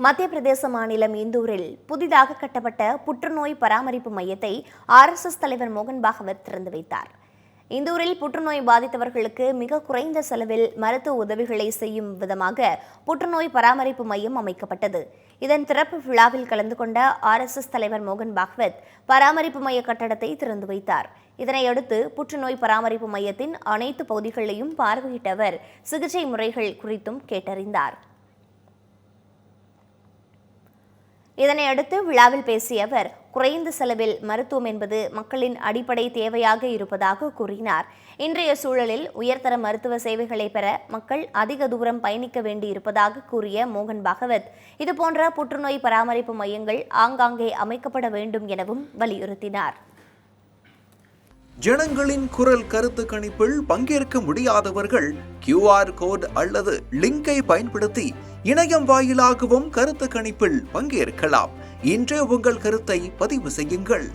மத்திய பிரதேச மாநிலம் இந்தூரில் புதிதாக கட்டப்பட்ட புற்றுநோய் பராமரிப்பு மையத்தை RSS தலைவர் மோகன் பாகவத் திறந்து வைத்தார். இந்தூரில் புற்றுநோய் பாதித்தவர்களுக்கு மிக குறைந்த செலவில் மருத்துவ உதவிகளை செய்யும் விதமாக புற்றுநோய் பராமரிப்பு மையம் அமைக்கப்பட்டது. இதன் திறப்பு விழாவில் கலந்து கொண்ட RSS தலைவர் மோகன் பாகவத் பராமரிப்பு மைய கட்டடத்தை திறந்து வைத்தார். இதனையடுத்து புற்றுநோய் பராமரிப்பு மையத்தின் அனைத்து பகுதிகளையும் பார்வையிட்ட அவர் சிகிச்சை முறைகள் குறித்தும் கேட்டறிந்தார். இதனையடுத்து விழாவில் பேசிய அவர், குறைந்த செலவில் மருத்துவம் என்பது மக்களின் அடிப்படை தேவையாக இருப்பதாக கூறினார். இன்றைய சூழலில் உயர்தர மருத்துவ சேவைகளை பெற மக்கள் அதிக தூரம் பயணிக்க வேண்டியிருப்பதாக கூறிய மோகன் பாகவத், இதுபோன்ற புற்றுநோய் பராமரிப்பு மையங்கள் ஆங்காங்கே அமைக்கப்பட வேண்டும் எனவும் வலியுறுத்தினார். ஜனங்களின் குரல் கருத்து கணிப்பில் பங்கேற்க முடியாதவர்கள் QR கோட் அல்லது லிங்கை பயன்படுத்தி இணையம் வாயிலாகவும் கருத்து கணிப்பில் பங்கேற்கலாம். இன்றே உங்கள் கருத்தை பதிவு செய்யுங்கள்.